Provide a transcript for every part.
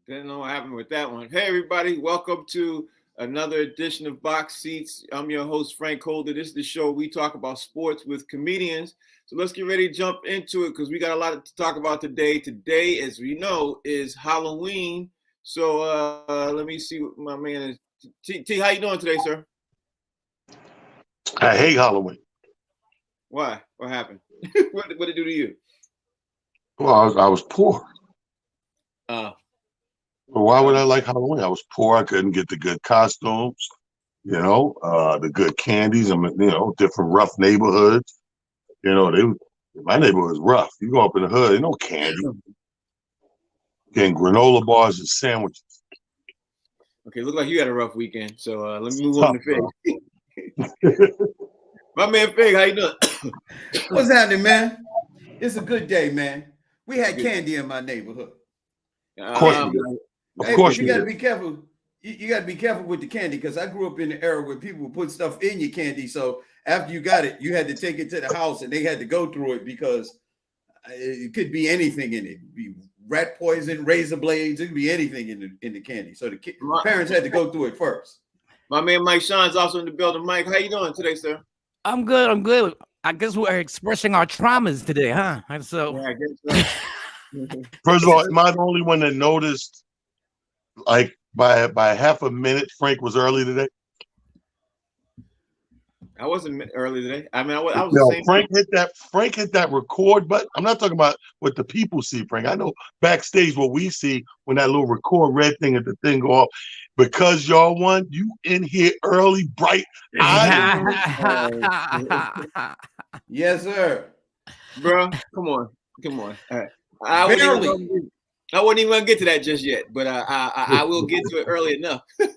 Didn't know what happened with that one. Hey, everybody. Welcome to another edition of Box Seats. I'm your host, Frank Holder. This is the show we talk about sports with comedians. So let's get ready to jump into it because we got a lot to talk about today. Today, as we know, is Halloween. So let me see what my man is. T, how you doing today, sir? I hate Halloween. Why? What happened? What did it do to you? Well, I was poor. Uh, Well, why would I like Halloween? I was poor. I couldn't get the good costumes, the good candies. Different rough neighborhoods. My neighborhood was rough. You go up in the hood, ain't no candy. Getting granola bars and sandwiches. okay, look like you had a rough weekend. So let me move Tough, on to Fig. My man Fig, how you doing? What's happening, man? It's a good day, man. We had candy in my neighborhood. Of course we did. Of course you we got to did. be careful. You got to be careful with the candy because I grew up in the era where people would put stuff in your candy. So after you got it, you had to take it to the house and they had to go through it because it could be anything in it. It could be rat poison, razor blades. It could be anything in the candy. So the parents had to go through it first. My man Mike Sean's also in the building. Mike, how you doing today, sir? I'm good. I guess we're expressing our traumas today, huh? And so, yeah, I guess so. First of all, am I the only one that noticed, like by half a minute, Frank was early today? I wasn't early today. I mean, I was No, the same. Frank hit that record button. I'm not talking about what the people see, Frank. I know backstage what we see when that little record red thing at the thing go off. Because y'all won, you in here early, bright eyes. Yes, sir. Bro, come on. I wasn't even gonna get to that just yet, but I will get to it early enough. All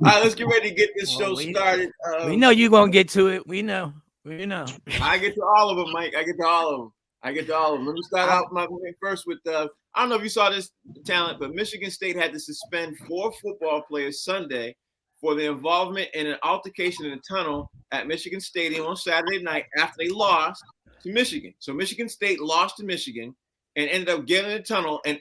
right, let's get ready to get this show started. We know you're gonna get to it. We know. I get to all of them, Mike. I get to all of them. Let me start out first with I don't know if you saw this talent, but Michigan State had to suspend 4 football players Sunday for their involvement in an altercation in a tunnel at Michigan Stadium on Saturday night after they lost to Michigan. So Michigan State lost to Michigan and ended up getting in a tunnel and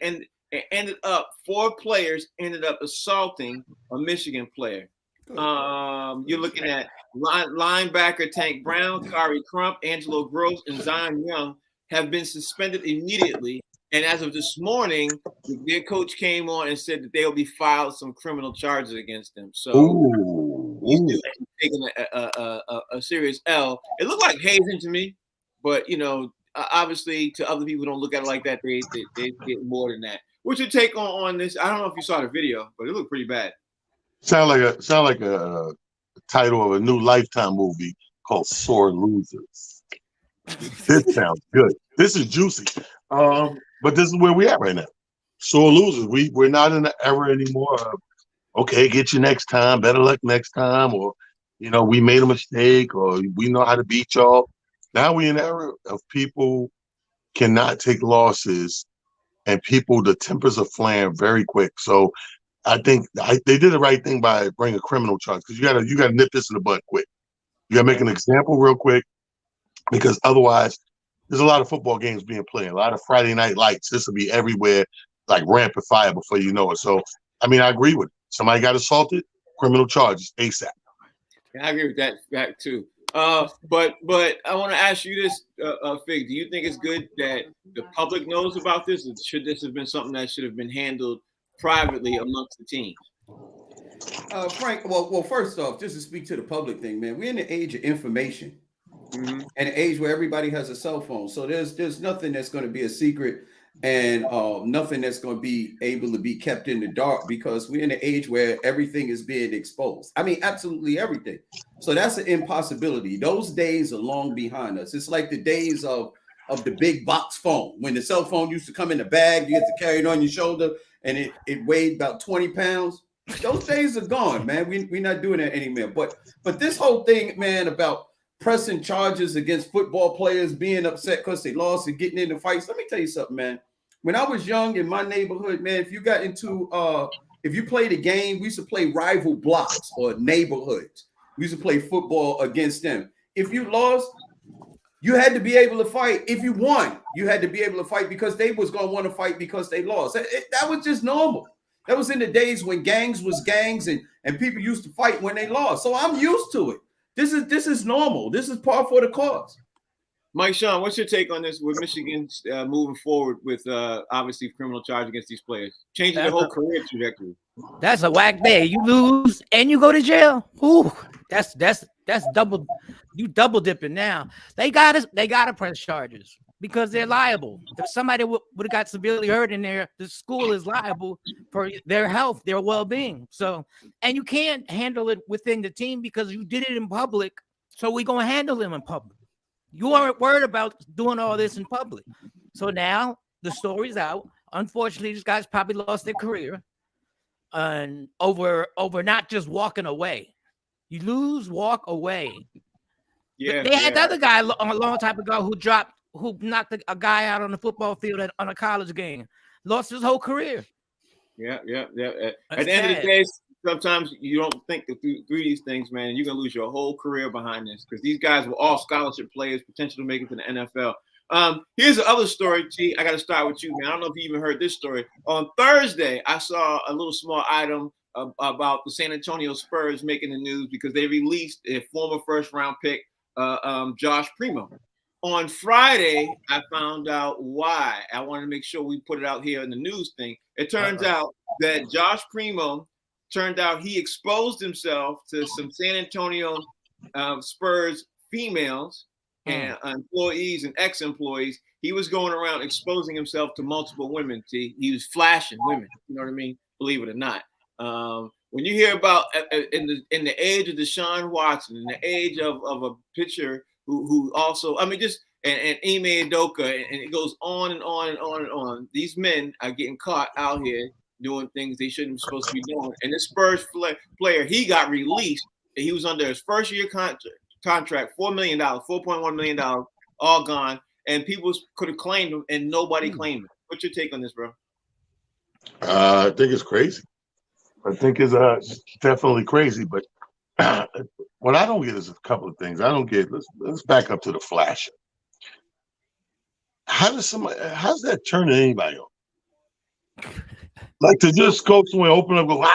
ended up 4 players ended up assaulting a Michigan player. You're looking at linebacker Tank Brown, Kari Crump, Angelo Gross, and Zion Young have been suspended immediately. And as of this morning, their coach came on and said that they'll be filed some criminal charges against them. So he's taking a serious L. It looked like hazing to me, but obviously to other people who don't look at it like that. They get more than that. What's your take on this? I don't know if you saw the video, but it looked pretty bad. Sound like a title of a new Lifetime movie called Sore Losers. This sounds good. This is juicy. But this is where we at right now. Sore losers. We're not in the era anymore of, okay, get you next time, better luck next time, or we made a mistake, or we know how to beat y'all. Now we in the era of people cannot take losses, and the tempers are flaring very quick. So I think they did the right thing by bringing a criminal charge because you gotta nip this in the bud quick. You gotta make an example real quick because otherwise there's a lot of football games being played, a lot of Friday night lights. This will be everywhere like rampant fire before you know it. So I mean, I agree with it. Somebody got assaulted, criminal charges ASAP. Yeah, I agree with that too. But I want to ask you this, Fig. Do you think it's good that the public knows about this? Or should this have been something that should have been handled privately amongst the teams? Frank, well, first off, just to speak to the public thing, man, we're in the age of information. Mm-hmm. And an age where everybody has a cell phone. So there's nothing that's going to be a secret and nothing that's going to be able to be kept in the dark because we're in an age where everything is being exposed. I mean, absolutely everything. So that's an impossibility. Those days are long behind us. It's like the days of the big box phone when the cell phone used to come in the bag, you had to carry it on your shoulder and it weighed about 20 pounds. Those days are gone, man. We're not doing that anymore. But this whole thing, man, about pressing charges against football players being upset because they lost and getting into fights. Let me tell you something, man. When I was young in my neighborhood, man, if you got into if you played a game, we used to play rival blocks or neighborhoods. We used to play football against them. If you lost, You had to be able to fight. If you won, you had to be able to fight because they was going to want to fight because they lost. That was just normal. That was in the days when gangs was gangs and people used to fight when they lost. So I'm used to it. This is normal. This is par for the course. Mike Sean, what's your take on this with Michigan moving forward with obviously criminal charge against these players, changing the whole career trajectory? That's a whack day. You lose and you go to jail. Ooh, that's double. You double dipping now. They gotta press charges because they're liable. If somebody would have got severely hurt in there, the school is liable for their health, their well-being. So, and you can't handle it within the team because you did it in public. So we're gonna handle them in public. You weren't worried about doing all this in public. So now the story's out. Unfortunately, these guys probably lost their career and over not just walking away. You lose, walk away. Yeah, they had the other guy a long time ago who knocked a guy out on the football field on a college game, lost his whole career. Yeah. At the end of the day, sometimes you don't think through these things, man. You're gonna lose your whole career behind this because these guys were all scholarship players, potential to make it to the NFL. Here's the other story, T. I got to start with you, man. I don't know if you even heard this story. On Thursday, I saw a little small item about the San Antonio Spurs making the news because they released a former first-round pick, Josh Primo. On Friday, I found out why. I wanted to make sure we put it out here in the news thing. It turns out that Josh Primo he exposed himself to some San Antonio Spurs females and employees and ex-employees. He was going around exposing himself to multiple women. See, he was flashing women. You know what I mean? Believe it or not. When you hear about in the age of Deshaun Watson, in the age of a pitcher who also, I mean, just and Ime Udoka, and it goes on and on and on and on. These men are getting caught out here doing things they shouldn't be supposed to be doing. And this Spurs player, he got released. And he was under his first year contract, $4 million, $4.1 million, all gone. And people could have claimed him, and nobody claimed him. What's your take on this, bro? I think it's crazy. I think it's definitely crazy. But what I don't get is a couple of things. I don't get. Let's back up to the flashing. How's that turning anybody on? Like to just go somewhere, open up, go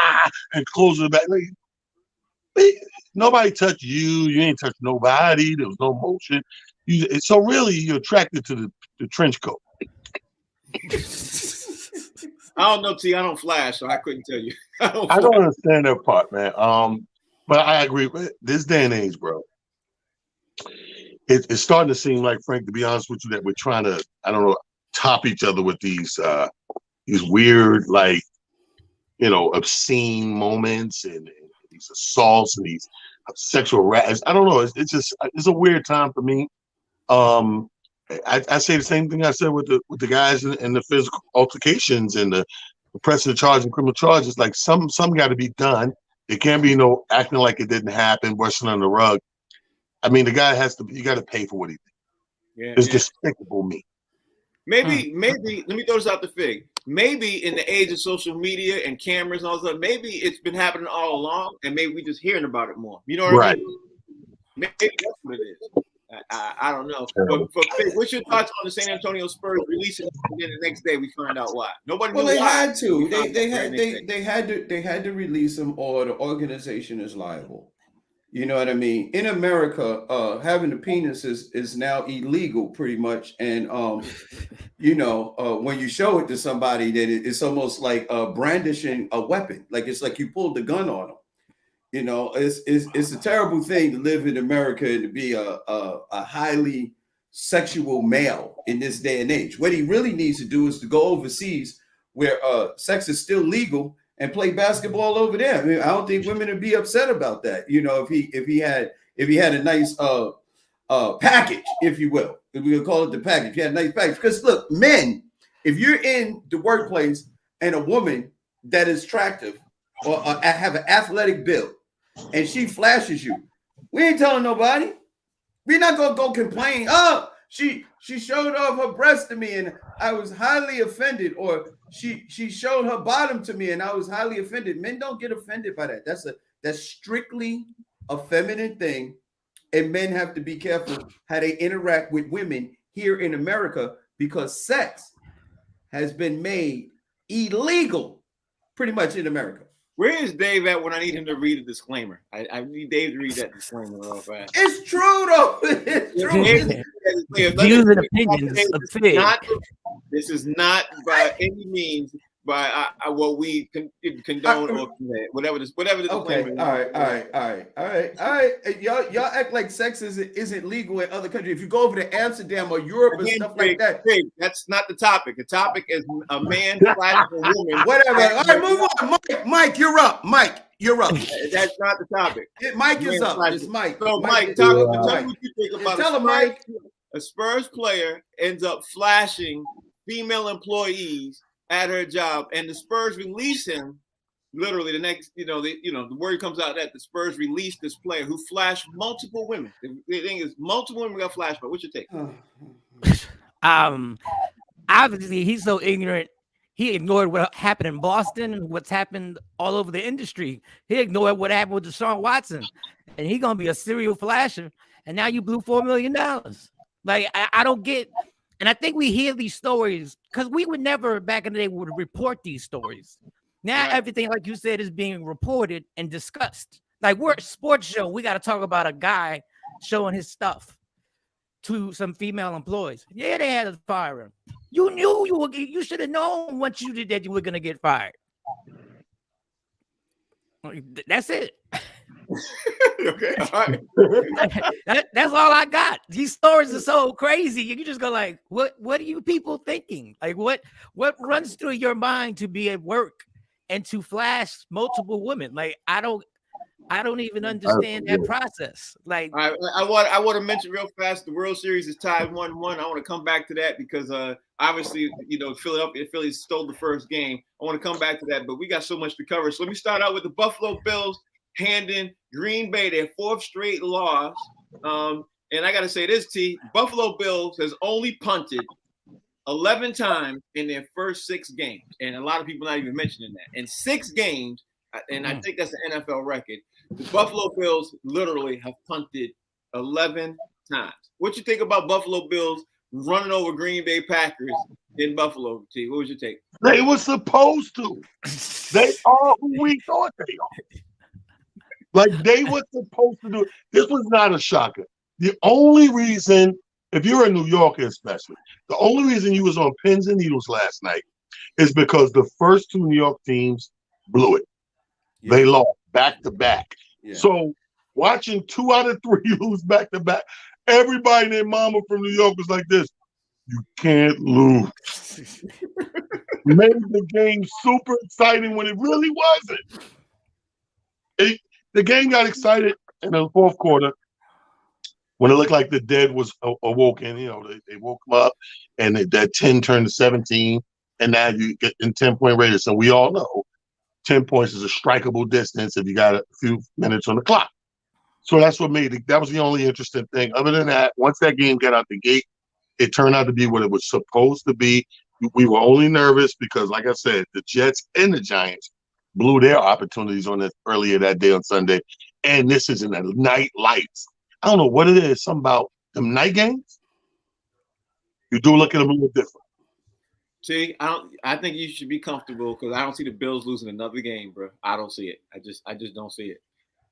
and close it back. Like, nobody touched you. You ain't touched nobody. There was no motion. So really, you're attracted to the trench coat. I don't know, T. I don't flash, so I couldn't tell you. I don't understand that part, man. But I agree with this day and age, bro. It's starting to seem like, Frank, to be honest with you, that we're trying to, I don't know, top each other with these weird, like, obscene moments and these assaults and these sexual rats. I don't know. It's a weird time for me. I say the same thing I said with the guys in the physical altercations and the pressing the charge and criminal charges. Like some got to be done. It can't be acting like it didn't happen, brushing on the rug. I mean, the guy you got to pay for what he did. Yeah, it's despicable me. Maybe, let me throw this out the fig. Maybe in the age of social media and cameras and all that, maybe it's been happening all along, and maybe we're just hearing about it more. You know what I mean? Maybe that's what it is. I don't know. But for Fig, what's your thoughts on the San Antonio Spurs releasing it, and then the next day we find out why? Nobody knew why. Had to. They had to release them, or the organization is liable. You know what I mean? In America, having a penis is now illegal, pretty much. And when you show it to somebody, that it's almost like brandishing a weapon. Like it's like you pulled the gun on them. It's a terrible thing to live in America and to be a highly sexual male in this day and age. What he really needs to do is to go overseas where sex is still legal and play basketball over there. I mean, I don't think women would be upset about that. If he had a nice package, if you will, if we would call it the package. He had a nice package. Because look, men, if you're in the workplace and a woman that is attractive or have an athletic build, and she flashes you, we ain't telling nobody. We're not gonna go complain. Oh, she showed off her breast to me and I was highly offended, or she showed her bottom to me and I was highly offended. Men don't get offended by that. That's strictly a feminine thing, and men have to be careful how they interact with women here in America because sex has been made illegal pretty much in America. Where is Dave at when I need him to read a disclaimer? I need Dave to read that disclaimer real fast. It's true, though. It's true. Views and opinions of Fig. This is not by any means by what we condone or whatever the Okay, all right. Y'all act like sex isn't legal in other countries. If you go over to Amsterdam or Europe and stuff like that, that's not the topic. The topic is a man flashing a woman. Whatever. All right, move on. Mike, you're up. Mike, you're up. That's not the topic. Mike is up. It's Mike. So Mike, tell me what you think about tell him, Mike. A Spurs player ends up flashing female employees at her job, and the Spurs release him. Literally, the next, the word comes out that the Spurs released this player who flashed multiple women. The thing is, multiple women got flashed. But what's your take? Obviously, he's so ignorant. He ignored what happened in Boston and what's happened all over the industry. He ignored what happened with Deshaun Watson, and he's gonna be a serial flasher. And now you blew $4 million. Like I don't get. And I think we hear these stories because we would never back in the day would report these stories. Now everything, like you said, is being reported and discussed. Like we're a sports show. We got to talk about a guy showing his stuff to some female employees. Yeah, they had to fire him. You knew you should have known once you did that you were going to get fired. That's it. Okay, all right. That's all I got. These stories are so crazy. You just go like, what are you people thinking? Like what runs through your mind to be at work and to flash multiple women? Like I don't even understand that process. Like I want to mention real fast the World Series is tied 1-1. I want to come back to that because obviously Philly stole the first game. I want to come back to that, but we got so much to cover. So let me start out with the Buffalo Bills handing Green Bay their fourth straight loss. And I got to say this, T. Buffalo Bills has only punted 11 times in their first 6 games. And a lot of people not even mentioning that. In 6 games, and I think that's an NFL record, the Buffalo Bills literally have punted 11 times. What you think about Buffalo Bills running over Green Bay Packers in Buffalo, T? What was your take? They were supposed to. They are who we thought they are. Like they were supposed to do it. This was not a shocker. The only reason, if you're a New Yorker especially, the only reason you was on pins and needles last night is because the first 2 New York teams blew it. Yeah. They lost back to back. Yeah. So watching 2 out of 3 lose back to back, everybody and their mama from New York was like this. You can't lose. Made the game super exciting when it really wasn't. The game got excited in the fourth quarter when it looked like the dead was awoken. They woke them up, and that 10 turned to 17, and now you get in 10-point radius. So we all know 10 points is a strikeable distance if you got a few minutes on the clock. So that's what made it. That was the only interesting thing. Other than that, once that game got out the gate, it turned out to be what it was supposed to be. We were only nervous because, like I said, the Jets and the Giants blew their opportunities on it earlier that day on Sunday. And this is in the night lights. I don't know what it is. Something about them night games. You do look at them a little different. See, I think you should be comfortable because I don't see the Bills losing another game, bro. I don't see it. I just don't see it.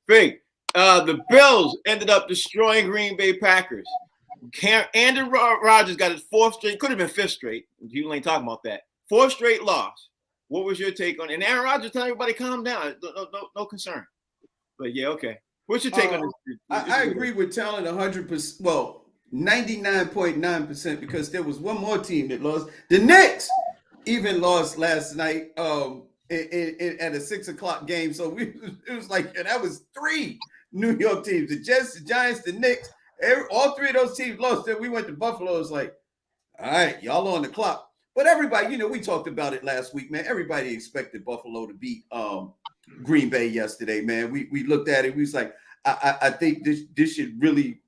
Fig, the Bills ended up destroying Green Bay Packers. Andrew Rodgers got his 4th straight, could have been 5th straight. You ain't talking about that. 4th straight loss. What was your take on it? And Aaron Rodgers telling everybody calm down. No concern. But yeah, okay. What's your take on this? I agree with Talon 100%. Well, 99.9% because there was one more team that lost. The Knicks even lost last night at a 6:00 game. So it was like that was 3 New York teams: the Jets, the Giants, the Knicks. All 3 of those teams lost. Then we went to Buffalo. It's like, all right, y'all on the clock. But everybody, we talked about it last week, man. Everybody expected Buffalo to beat Green Bay yesterday, man. We looked at it. We was like, I think this should really,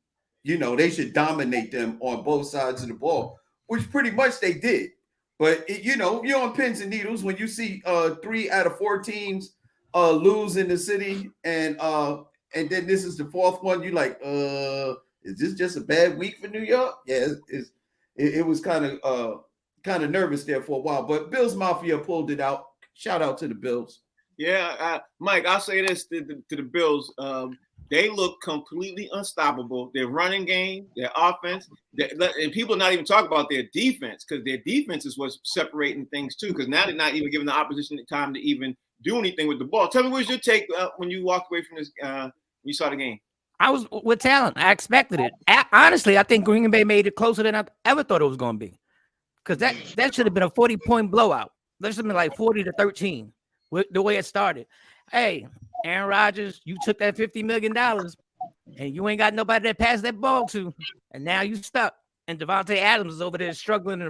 they should dominate them on both sides of the ball, which pretty much they did. But, you're on pins and needles when you see 3 out of 4 teams lose in the city. And and then this is the fourth one. You like, is this just a bad week for New York? Yeah, it was kind of nervous there for a while, but Bills Mafia pulled it out. Shout out to the Bills. Yeah, Mike, I'll say this to the Bills. They look completely unstoppable. Their running game, their offense, and people are not even talking about their defense, because their defense is what's separating things too, because now they're not even giving the opposition the time to even do anything with the ball. Tell me, what's your take when you walked away from this, when you saw the game? I was with talent. I expected it. Honestly, I think Green Bay made it closer than I ever thought it was going to be, because that should have been a 40-point blowout. That should have been like 40-13 with the way it started. Hey, Aaron Rodgers, you took that $50 million and you ain't got nobody to pass that ball to, and now you stuck. And Devontae Adams is over there struggling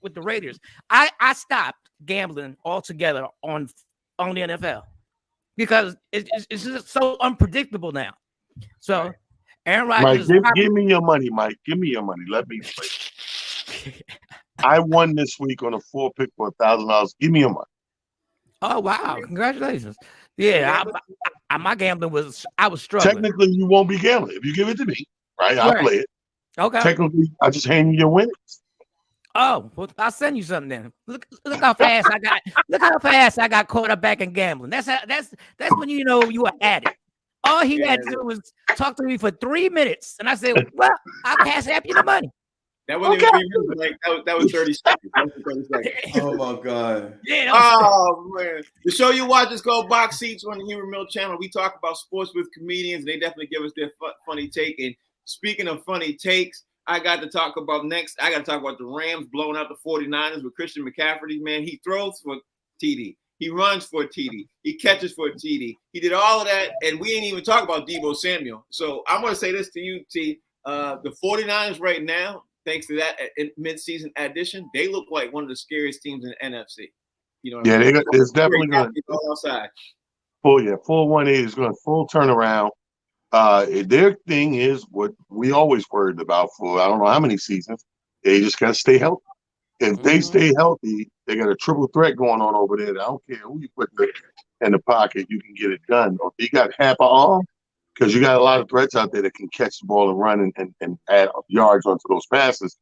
with the Raiders. I stopped gambling altogether on the NFL because it's just so unpredictable now. So Aaron Rodgers, Mike, give me your money, Mike. Give me your money. Let me play. I won this week on a 4-pick for $1,000. Give me your money. Oh wow! Congratulations. Yeah, my gambling was, I was struggling. Technically, you won't be gambling if you give it to me, right? I'll play it. Okay. Technically, I just hand you your winnings. Oh, well, I'll send you something then. Look how fast I got. Look how fast I got caught up back in gambling. That's when you know you were at it. All he had to do was talk to me for 3 minutes, and I said, "Well, I'll pass after you the money." That wasn't even 3 minutes. Like that was 30 seconds. That was 30 seconds. Oh my God. Yeah. Man. The show you watch is called Box Seats on the Humor Mill channel. We talk about sports with comedians. They definitely give us their funny take. And speaking of funny takes, I got to talk about the Rams blowing out the 49ers with Christian McCaffrey. Man, he throws for TD. He runs for a TD. He catches for a TD. He did all of that, and we ain't even talk about Deebo Samuel. So I'm going to say this to you, T. The 49ers right now, thanks to that mid-season addition, they look like one of the scariest teams in the NFC. You know what I mean? It's definitely going to go outside. 4-1-8 is going to full turnaround. Their thing is what we always worried about for I don't know how many seasons. They just got to stay healthy. If they stay healthy, they got a triple threat going on over there. I don't care who you put in the pocket, you can get it done. Or if you got half an arm, because you got a lot of threats out there that can catch the ball and run and add yards onto those passes.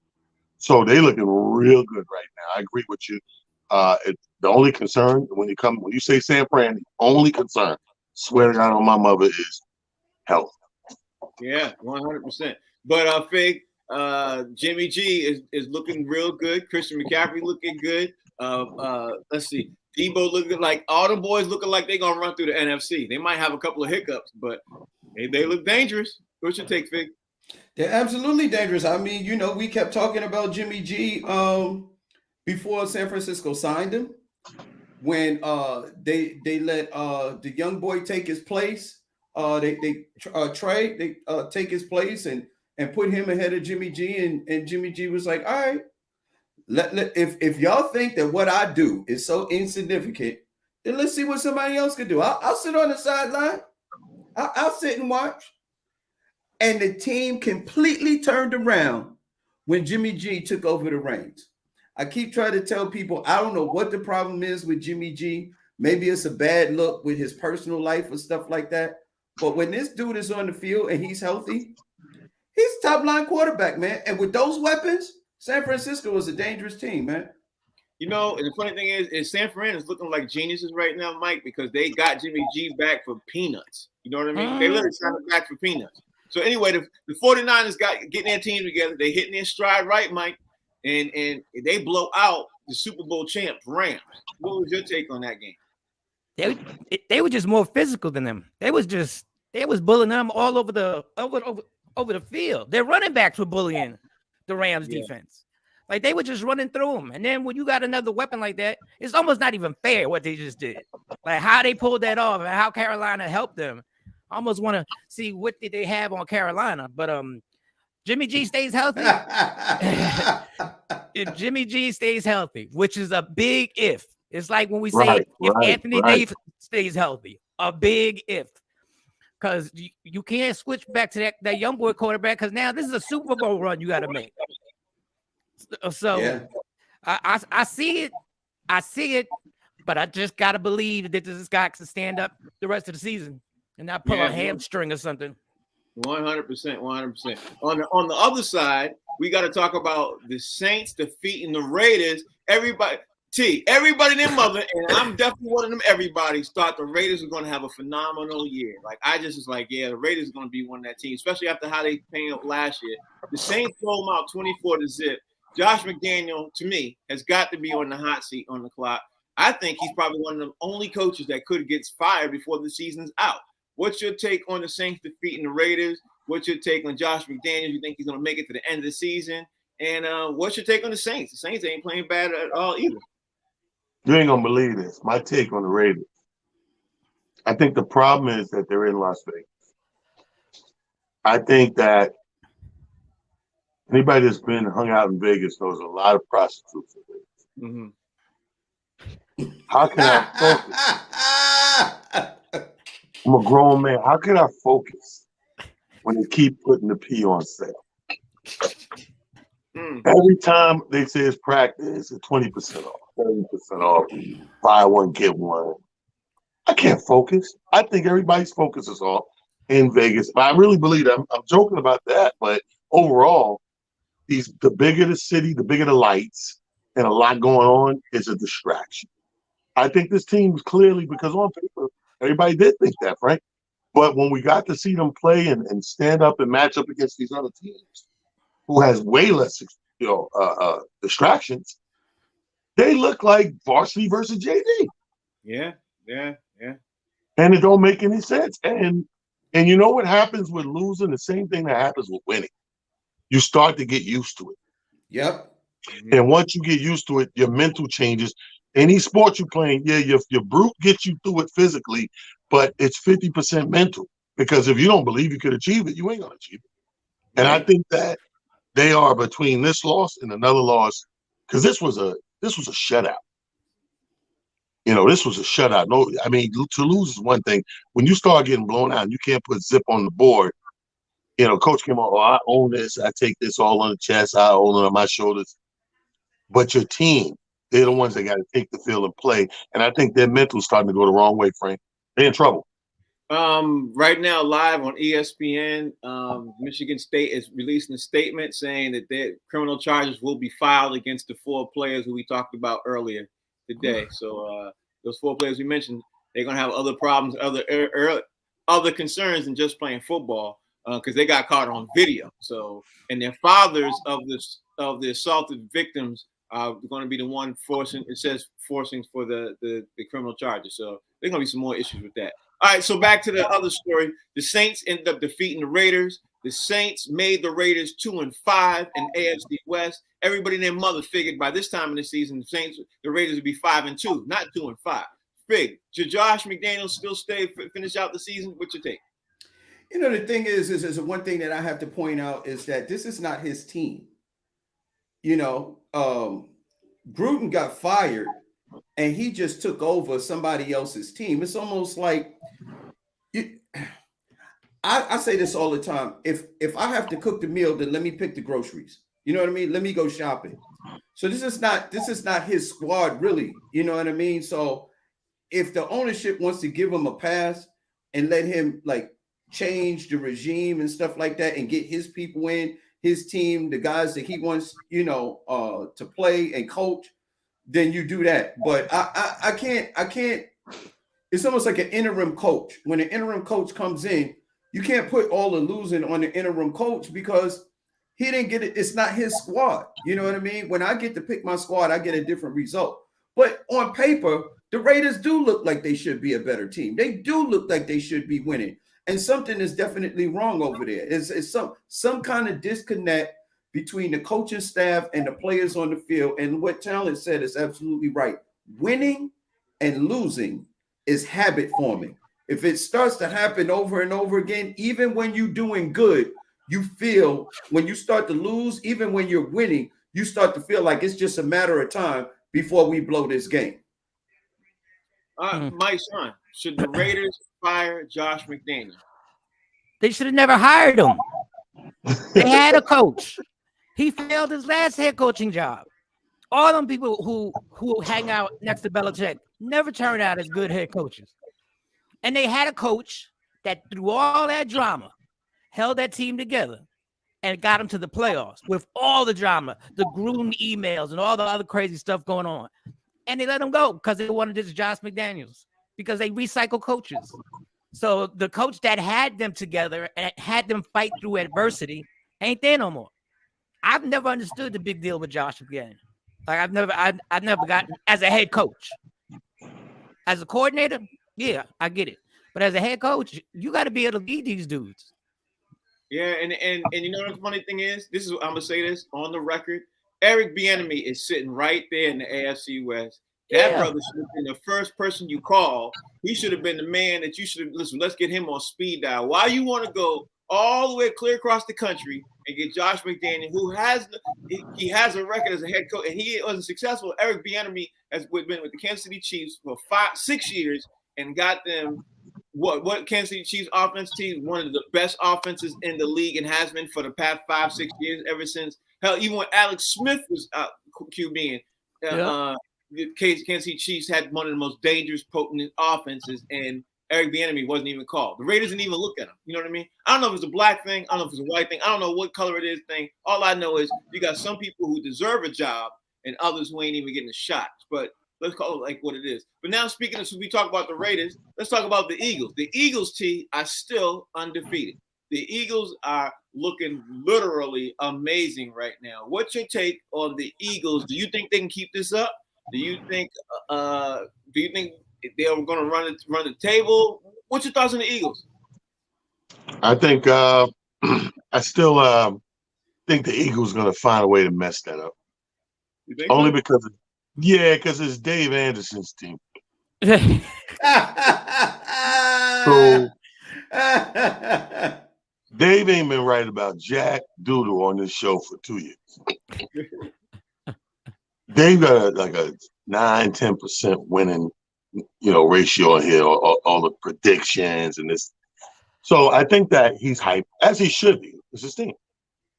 So they looking real good right now. I agree with you. The only concern when you say San Fran, the only concern, swear to God on my mother, is health. Yeah, 100%. But Fig, Jimmy G is looking real good. Christian McCaffrey looking good. Let's see. Deebo looking like all the boys looking like they're gonna run through the NFC. They might have a couple of hiccups, but they look dangerous. What's your take, Fig? They're absolutely dangerous. I mean, we kept talking about Jimmy G before San Francisco signed him. When they let the young boy take his place, they take his place and put him ahead of Jimmy G, and Jimmy G was like, all right, if y'all think that what I do is so insignificant, then let's see what somebody else can do. I'll sit on the sideline. I'll sit and watch. And the team completely turned around when Jimmy G took over the reins. I keep trying to tell people, I don't know what the problem is with Jimmy G. Maybe it's a bad look with his personal life or stuff like that. But when this dude is on the field and he's healthy, he's a top-line quarterback, man. And with those weapons, San Francisco is a dangerous team, man. And the funny thing is San Fran is looking like geniuses right now, Mike, because they got Jimmy G back for peanuts. You know what I mean? They literally signed him back for peanuts. So anyway, the 49ers getting their team together. They hitting their stride right, Mike, and they blow out the Super Bowl champs, Rams. What was your take on that game? They were just more physical than them. They was bullying them all over the field. Their running backs were bullying the Rams defense. Like they were just running through them. And then when you got another weapon like that, it's almost not even fair what they just did. Like how they pulled that off and how Carolina helped them. I almost want to see what did they have on Carolina. But Jimmy G stays healthy. If Jimmy G stays healthy, which is a big if. It's like when we say if Anthony Davis stays healthy, a big if. Because you can't switch back to that young boy quarterback because now this is a Super Bowl run you got to make. So yeah. I see it, but I just got to believe that this guy can stand up the rest of the season and not pull a hamstring or something. 100%, 100%. On the other side, we got to talk about the Saints defeating the Raiders. Everybody and their mother, and I'm definitely one of them. Everybody thought the Raiders were going to have a phenomenal year. Like I just was like, yeah, the Raiders are going to be one of that team, especially after how they came up last year. The Saints blow them out 24-0. Josh McDaniel, to me, has got to be on the hot seat on the clock. I think he's probably one of the only coaches that could get fired before the season's out. What's your take on the Saints defeating the Raiders? What's your take on Josh McDaniels? You think he's going to make it to the end of the season? And what's your take on the Saints? The Saints ain't playing bad at all either. You ain't going to believe this. My take on the Raiders. I think the problem is that they're in Las Vegas. I think that anybody that's been hung out in Vegas knows a lot of prostitutes in Vegas. Mm-hmm. How can I focus? I'm a grown man. How can I focus when they keep putting the P on sale? Every time they say it's practice, it's 20% off, 30% off, buy one, get one. I can't focus. I think everybody's focus is off in Vegas. But I really believe that. I'm joking about that, but overall, the bigger the city, the bigger the lights, and a lot going on is a distraction. I think this team is clearly, because on paper, everybody did think that, Frank. But when we got to see them play and stand up and match up against these other teams who has way less, distractions, they look like varsity versus JV. Yeah. And it don't make any sense. And you know what happens with losing? The same thing that happens with winning. You start to get used to it. Yep. And once you get used to it, your mental changes. Any sport you're playing, your brute gets you through it physically, but it's 50% mental. Because if you don't believe you could achieve it, you ain't gonna achieve it. And I think that they are between this loss and another loss, because this was a shutout. This was a shutout. No, I mean, to lose is one thing. When you start getting blown out, and you can't put zip on the board. Coach came on, I own this. I take this all on the chest. I own it on my shoulders. But your team, they're the ones that got to take the field and play. And I think their mental's starting to go the wrong way, Frank. They're in trouble. Right now, live on ESPN, Michigan State is releasing a statement saying that their criminal charges will be filed against the 4 players who we talked about earlier today. So those 4 players we mentioned, they're going to have other problems, other concerns than just playing football because they got caught on video. So, and their fathers of the assaulted victims are going to be the one forcing for the criminal charges. So there's going to be some more issues with that. All right, so back to the other story. The Saints ended up defeating the Raiders. The Saints made the Raiders 2-5 in AFC West. Everybody and their mother figured by this time in the season, the Raiders would be 5-2, not 2-5. Big. Should Josh McDaniels still finish out the season? What's your take? The thing is one thing that I have to point out is that this is not his team. Gruden got fired and he just took over somebody else's team. It's almost like I say this all the time. If I have to cook the meal, then let me pick the groceries. You know what I mean? Let me go shopping. So this is not his squad, really. You know what I mean? So if the ownership wants to give him a pass and let him like change the regime and stuff like that and get his people in, his team, the guys that he wants, to play and coach, then you do that. But I can't. It's almost like an interim coach. When an interim coach comes in, you can't put all the losing on the interim coach because he didn't get it. It's not his squad. You know what I mean? When I get to pick my squad, I get a different result. But on paper, the Raiders do look like they should be a better team. They do look like they should be winning. And something is definitely wrong over there. It's some kind of disconnect between the coaching staff and the players on the field. And what Talent said is absolutely right. Winning and losing is habit forming. If it starts to happen over and over again, even when you're doing good, you feel when you start to lose, even when you're winning, you start to feel like it's just a matter of time before we blow this game. My son, should the Raiders fire Josh McDaniels? They should have never hired him. They had a coach. He failed his last head coaching job. All them people who hang out next to Belichick never turned out as good head coaches. And they had a coach that through all that drama held that team together and got them to the playoffs with all the drama, the Gruden emails and all the other crazy stuff going on. And they let them go because they wanted this Josh McDaniels, because they recycle coaches. So the coach that had them together and had them fight through adversity ain't there no more. I've never understood the big deal with Josh McDaniels. Like I've never gotten as a head coach. As a coordinator, yeah, I get it. But as a head coach, you got to be able to lead these dudes. Yeah, and you know what the funny thing is? This is I'm gonna say this on the record. Eric Bieniemy is sitting right there in the AFC West. That brother should have been the first person you call. He should have been the man that you should have. Listen, let's get him on speed dial. Why you want to go all the way clear across the country and get Josh McDaniel, who has he has a record as a head coach, and he wasn't successful. Eric Bieniemy has been with the Kansas City Chiefs for 6 years and got them. What Kansas City Chiefs offense team, one of the best offenses in the league, and has been for the past 5-6 years, ever since even when Alex Smith was QBing. The Kansas City Chiefs had one of the most dangerous, potent offenses, and Eric Bieniemy wasn't even called. The Raiders didn't even look at him. You know what I mean? I don't know if it's a black thing. I don't know if it's a white thing. I don't know what color it is thing. All I know is you got some people who deserve a job and others who ain't even getting a shot. But let's call it like what it is. But now speaking of, since we talk about the Raiders, let's talk about the Eagles. The Eagles, T, are still undefeated. The Eagles are looking literally amazing right now. What's your take on the Eagles? Do you think they can keep this up? Do you think they're going to run the table? What's your thoughts on the Eagles? I think I still think the Eagles going to find a way to mess that up. Only because it's Dave Anderson's team. So Dave ain't been right about Jack Doodle on this show for 2 years. Dave got like a 9-10% winning, ratio in here, all the predictions and this. So I think that he's hyped, as he should be. It's his team.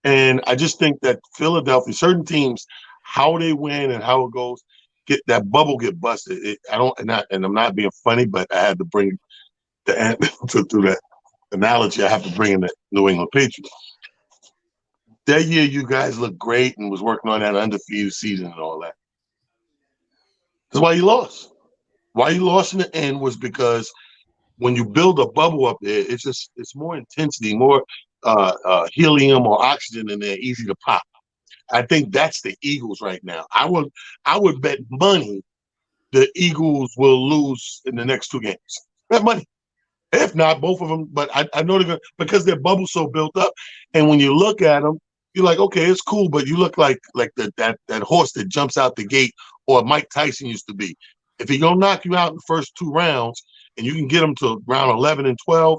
And I just think that Philadelphia, certain teams, how they win and how it goes, get that bubble get busted. I'm not being funny, but I had to bring through that analogy. I have to bring in the New England Patriots. That year, you guys looked great and was working on that undefeated season and all that. That's why you lost. Why you lost in the end was because when you build a bubble up there, it's more intensity, more helium or oxygen in there, easy to pop. I think that's the Eagles right now. I would bet money the Eagles will lose in the next 2 games. Bet money. If not, both of them. But I know they're going to, because their bubble's so built up. And when you look at them, you're like, okay, it's cool, but you look like that horse that jumps out the gate, or Mike Tyson used to be. If he's going to knock you out in the first 2 rounds and you can get him to round 11 and 12,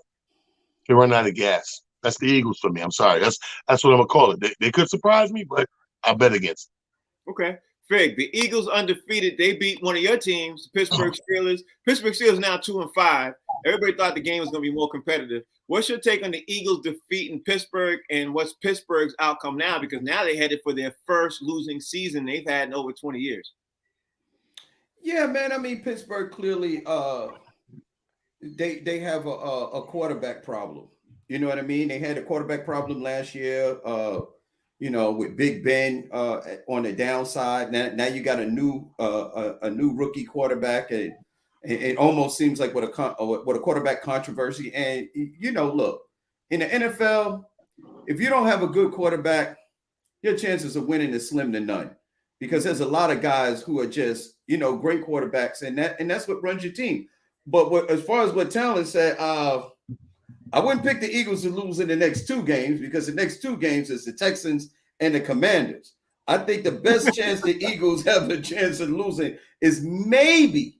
you run out of gas. That's the Eagles for me. I'm sorry. That's what I'm going to call it. They could surprise me, but I'll bet against it. Okay. Fig, the Eagles undefeated. They beat one of your teams, the Pittsburgh Steelers. Pittsburgh Steelers now 2-5. Everybody thought the game was going to be more competitive. What's your take on the Eagles defeating Pittsburgh, and what's Pittsburgh's outcome now? Because now they headed for their first losing season they've had in over 20 years. Yeah, man. I mean, Pittsburgh clearly they have a quarterback problem. You know what I mean? They had a quarterback problem last year. With Big Ben on the downside. Now you got a new rookie quarterback, and it almost seems like what a quarterback controversy. And look, in the NFL, if you don't have a good quarterback, your chances of winning is slim to none, because there's a lot of guys who are just great quarterbacks, and that's what runs your team. But as far as what Talon said, I wouldn't pick the Eagles to lose in the next 2 games, because the next 2 games is the Texans and the Commanders. I think the best chance the Eagles have a chance of losing is maybe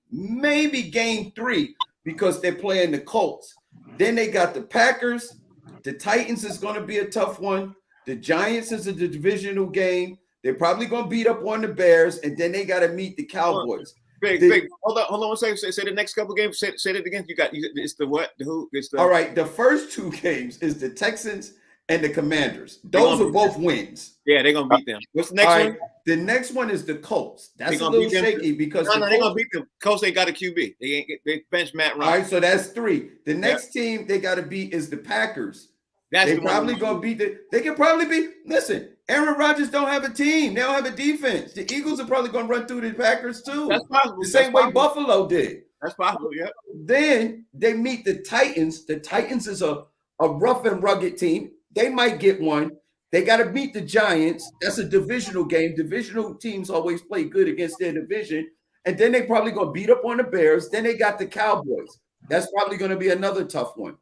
game 3, because they're playing the Colts. Then they got the Packers. The Titans is going to be a tough one. The Giants is a divisional game. They're probably going to beat up on the Bears, and then they got to meet the Cowboys. Big. Hold on 1 second. Say the next couple games. Say it again. It's the what? The who? It's the. All right. The first 2 games is the Texans and the Commanders. Those are both wins. Yeah, they're gonna beat them. What's the next one? The next one is the Colts. That's a gonna little beat them shaky because they're gonna beat them. Colts ain't got a QB. They bench Matt Ryan. All right, so that's 3. The next team they got to beat is the Packers. They probably gonna beat they can probably beat. Listen, Aaron Rodgers don't have a team. They don't have a defense. The Eagles are probably gonna run through the Packers too. That's possible. The same way Buffalo did. That's possible. Yeah. Then they meet the Titans. The Titans is a rough and rugged team. They might get one. They got to beat the Giants. That's a divisional game. Divisional teams always play good against their division. And then they probably going to beat up on the Bears. Then they got the Cowboys. That's probably going to be another tough one.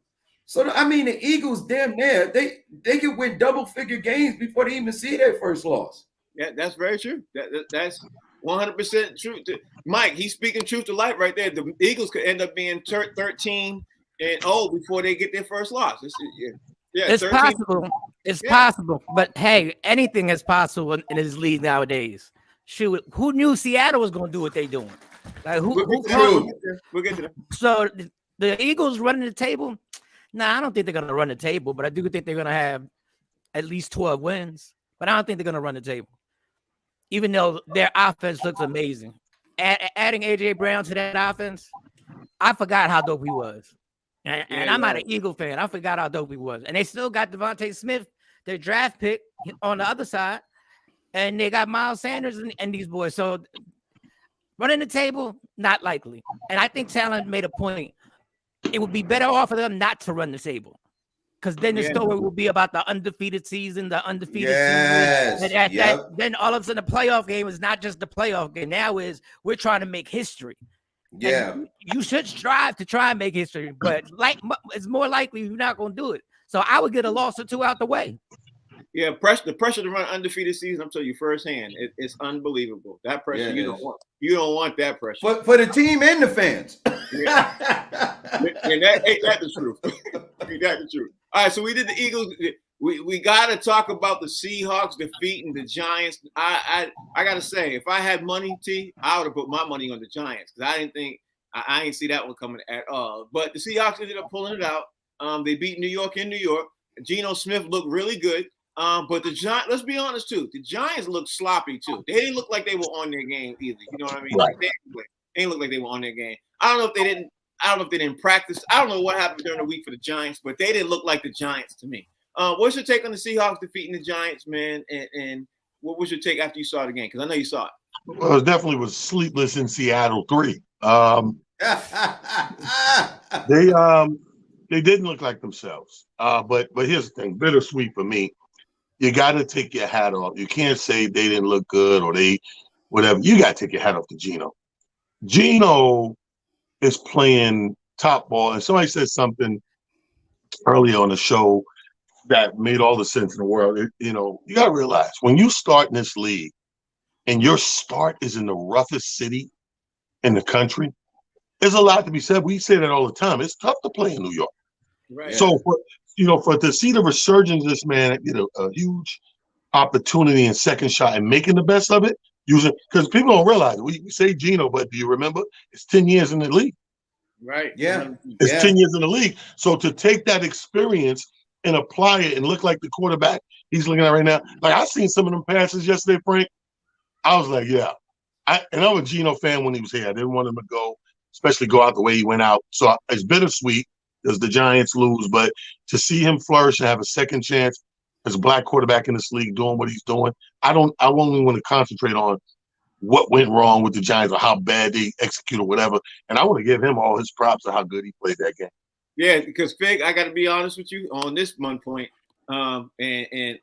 So, I mean, the Eagles, damn near, they can win double-figure games before they even see their first loss. Yeah, that's very true. That's 100% true. Mike, he's speaking truth to life right there. The Eagles could end up being 13-0 before they get their first loss. It's 13. Possible. It's possible. But hey, anything is possible in this league nowadays. Shoot, who knew Seattle was going to do what they're doing? Like We'll get to that. So the Eagles running the table. Nah, I don't think they're going to run the table, but I do think they're going to have at least 12 wins. But I don't think they're going to run the table, even though their offense looks amazing. Adding A.J. Brown to that offense, I forgot how dope he was. And I'm not an Eagle fan. I forgot how dope he was. And they still got Devontae Smith, their draft pick, on the other side. And they got Miles Sanders and these boys. So running the table, not likely. And I think Talent made a point. It would be better off for them not to run the table. Because then the story will be about the undefeated season, the undefeated season. And then all of a sudden the playoff game is not just the playoff game. Now we're trying to make history. Yeah. And you should strive to try and make history, but it's more likely you're not going to do it. So I would get a loss or two out the way. Yeah, the pressure to run undefeated season, I'm telling you firsthand, it's unbelievable. That pressure you don't want. You don't want that pressure. But for the team and the fans. Yeah. And ain't that the truth? Ain't that the truth? All right, so we did the Eagles. We got to talk about the Seahawks defeating the Giants. I got to say, if I had money, I would have put my money on the Giants because I didn't see that one coming at all. But the Seahawks ended up pulling it out. They beat New York in New York. Geno Smith looked really good. But the Giants, let's be honest too, the Giants looked sloppy too. They didn't look like they were on their game either. You know what I mean? Right. They didn't look like they were on their game. I don't know if they didn't practice. I don't know what happened during the week for the Giants, but they didn't look like the Giants to me. What's your take on the Seahawks defeating the Giants, man? And what was your take after you saw the game? Because I know you saw it. Well, it definitely was Sleepless in Seattle 3. They didn't look like themselves. But here's the thing, bittersweet for me. You got to take your hat off. You can't say they didn't look good or they whatever. You got to take your hat off to Geno. Geno is playing top ball. And somebody said something earlier on the show that made all the sense in the world. You got to realize when you start in this league and your start is in the roughest city in the country, there's a lot to be said. We say that all the time. It's tough to play in New York. Right. So for to see the resurgence of this man get a huge opportunity and second shot and making the best of it, using because people don't realize it. We say Geno, but do you remember it's 10 years in the league? Right. Yeah. It's 10 years in the league. So to take that experience and apply it and look like the quarterback he's looking at right now, like I seen some of them passes yesterday, Frank. I was like, yeah. I'm a Geno fan when he was here. I didn't want him to go, especially go out the way he went out. So it's bittersweet because the Giants lose, but to see him flourish and have a second chance as a black quarterback in this league doing what he's doing, I only want to concentrate on what went wrong with the Giants or how bad they executed or whatever. And I want to give him all his props of how good he played that game. Yeah, because Fig, I got to be honest with you on this one point. I hate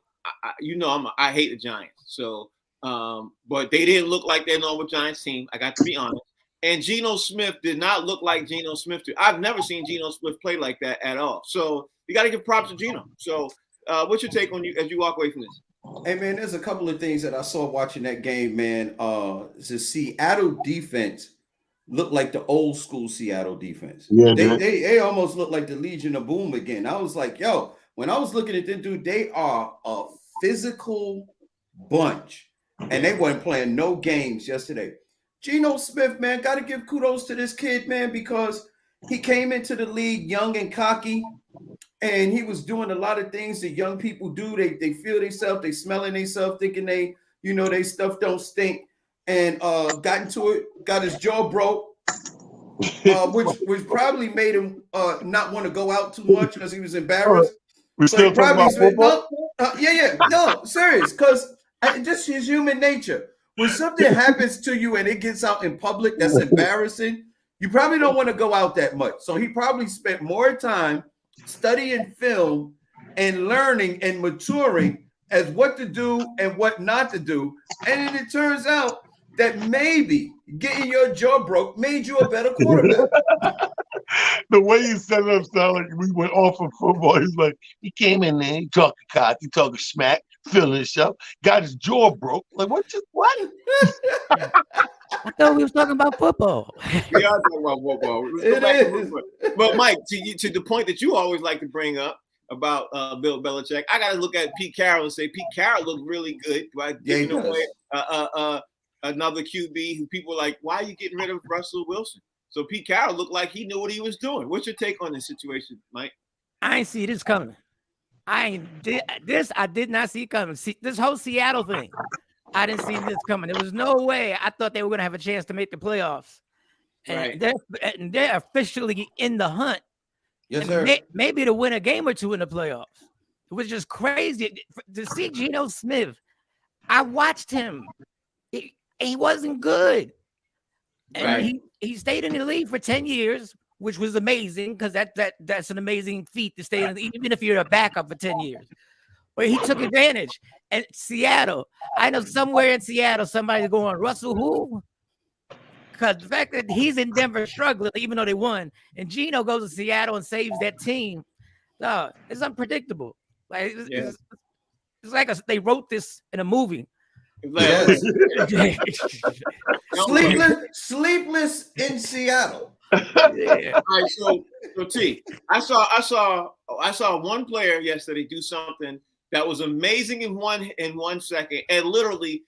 the Giants. So, but they didn't look like their normal Giants team. I got to be honest. And Geno Smith did not look like Geno Smith. I've never seen Geno Smith play like that at all. So you got to give props to Geno. So what's your take on you as you walk away from this? Hey, man, there's a couple of things that I saw watching that game, man. The Seattle defense looked like the old school Seattle defense. Yeah, they almost looked like the Legion of Boom again. I was like, yo, when I was looking at them, dude, they are a physical bunch. And they weren't playing no games yesterday. Geno Smith, man, got to give kudos to this kid, man, because he came into the league young and cocky. and he was doing a lot of things that young people do. They feel themselves, they smelling themselves, thinking they stuff don't stink, and got into it, got his jaw broke, which probably made him not want to go out too much because he was embarrassed. We So he still talking probably about football? no, serious, because just his human nature. When something happens to you and it gets out in public, that's embarrassing. You probably don't want to go out that much. So he probably spent more time studying film and learning and maturing as what to do and what not to do. And then it turns out that maybe getting your jaw broke made you a better quarterback. The way you set it up sounded like we went off of football. He's like, he came in there, he talking cock, he talking smack, feeling himself, got his jaw broke. Like, what? I thought we was talking about football. We are talking about football. Let's go back to football. But Mike, to the point that you always like to bring up about Bill Belichick, I got to look at Pete Carroll and say Pete Carroll looked really good by giving away another QB who people were like, why are you getting rid of Russell Wilson? So Pete Carroll looked like he knew what he was doing. What's your take on this situation, Mike? I ain't see this coming. I did not see it coming. See, this whole Seattle thing, I didn't see this coming. There was no way. I thought they were going to have a chance to make the playoffs. And they're officially in the hunt. Yes, sir. Maybe to win a game or two in the playoffs. It was just crazy to see Geno Smith. I watched him. He wasn't good. And he stayed in the league for 10 years, which was amazing because that's an amazing feat to stay in the league, even if you're a backup for 10 years. But he took advantage. And Seattle, I know somewhere in Seattle, somebody's going, Russell who? Because the fact that he's in Denver struggling, even though they won, and Geno goes to Seattle and saves that team, it's unpredictable. Like it's like they wrote this in a movie. Yes. Sleepless in Seattle. Yeah. All right, so T, I saw one player yesterday do something that was amazing in 1 second, and literally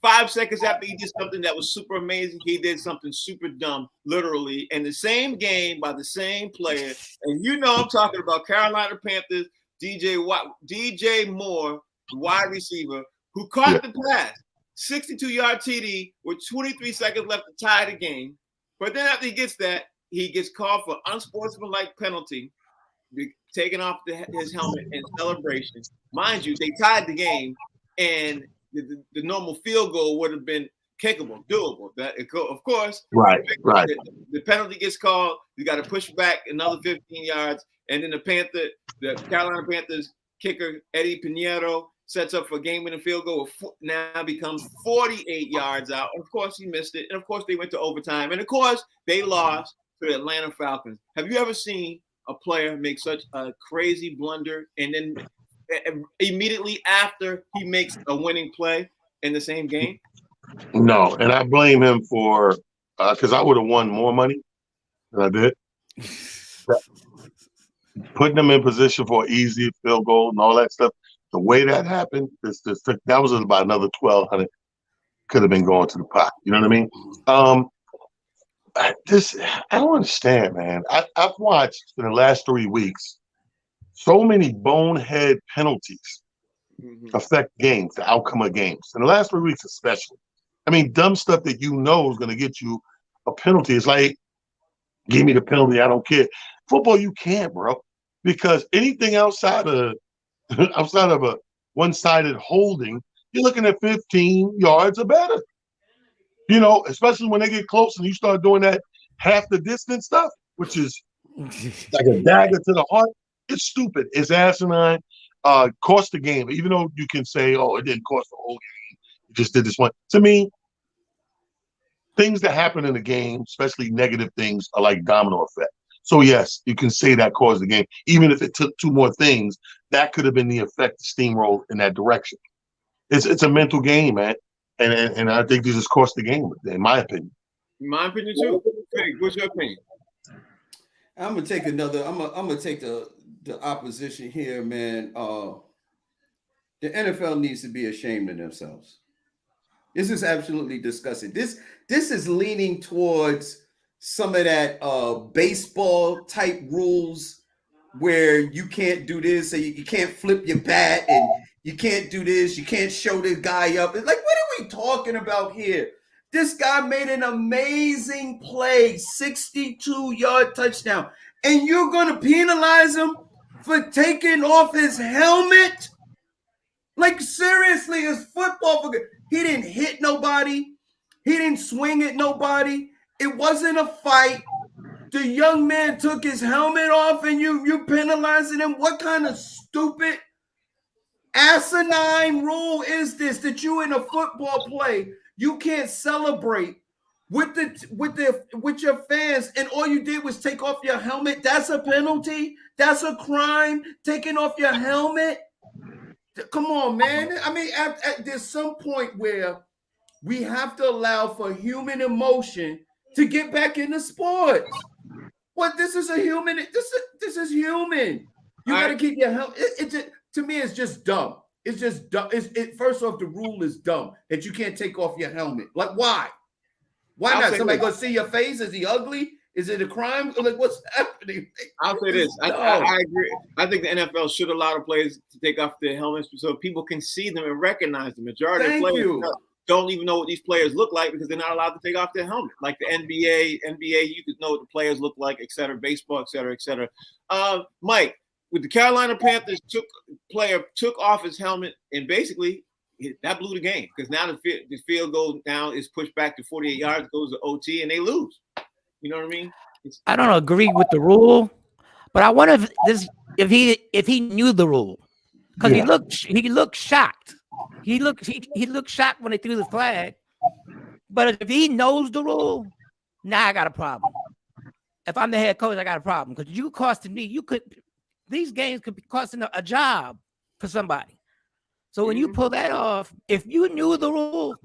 5 seconds after he did something that was super amazing, he did something super dumb, literally, in the same game by the same player. And I'm talking about Carolina Panthers, DJ Moore, wide receiver, who caught the pass, 62-yard TD with 23 seconds left to tie the game. But then after he gets that, he gets called for unsportsmanlike penalty, taking off his helmet in celebration. Mind you, they tied the game, and the normal field goal would have been kickable, doable. Of course, right. The penalty gets called. You got to push back another 15 yards, and then the Carolina Panthers kicker Eddie Pinheiro sets up for a game-winning field goal. Now becomes 48 yards out. Of course, he missed it, and of course, they went to overtime, and of course, they lost to the Atlanta Falcons. Have you ever seen a player make such a crazy blunder, and then immediately after he makes a winning play in the same game? No, and I blame him for because I would have won more money than I did. Putting them in position for an easy field goal and all that stuff. The way that happened, that was about another 1,200. Could have been going to the pot. You know what I mean? I don't understand, man. I've watched in the last 3 weeks so many bonehead penalties affect games, the outcome of games. In the last 3 weeks, especially. I mean, dumb stuff that is going to get you a penalty. It's like, give me the penalty. I don't care. Football, you can't, bro, because anything outside of a one-sided holding, you're looking at 15 yards or better. Especially when they get close and you start doing that half the distance stuff, which is like a dagger to the heart. It's stupid. It's asinine. Cost the game. Even though you can say, oh, it didn't cost the whole game. It just did this one. To me, things that happen in the game, especially negative things, are like domino effect. So, yes, you can say that caused the game. Even if it took 2 more things, that could have been the effect to steamroll in that direction. It's a mental game, man. And I think this just cost the game, in my opinion. My opinion, too. Hey, what's your opinion? I'm gonna take the opposition here, man. The NFL needs to be ashamed of themselves. This is absolutely disgusting. This is leaning towards some of that baseball type rules where you can't do this, and you can't flip your bat, and you can't do this, you can't show this guy up. It's like, what are we talking about here? This guy made an amazing play, 62-yard touchdown, and you're going to penalize him for taking off his helmet? Like, seriously, it's football. He didn't hit nobody. He didn't swing at nobody. It wasn't a fight. The young man took his helmet off and you penalizing him. What kind of stupid asinine rule is this, that you in a football play, you can't celebrate with your fans, and all you did was take off your helmet? That's a penalty? That's a crime, taking off your helmet? Come on, man. I mean, there's some point where we have to allow for human emotion to get back into sports. What? This is a human. This is human. You got to keep your helmet. To me, it's just dumb. It's just dumb. First off, the rule is dumb that you can't take off your helmet. Like, why? Why not? Somebody gonna see your face? Is he ugly? Is it a crime? Like, what's happening? I'll say this. I agree. I think the NFL should allow the players to take off their helmets so people can see them and recognize the majority of players. Don't even know what these players look like because they're not allowed to take off their helmet. Like the NBA, you could know what the players look like, et cetera, baseball, et cetera, et cetera. Mike, with the Carolina Panthers, took off his helmet, and basically that blew the game because now the field goal now is pushed back to 48 yards, goes to OT, and they lose. You know what I mean? I don't agree with the rule, but I wonder if he knew the rule, because he looked shocked. He looked shocked when they threw the flag. But if he knows the rule, now I got a problem. If I'm the head coach, I got a problem because you costing me. These games could be costing a job for somebody. So when you pull that off, if you knew the rule,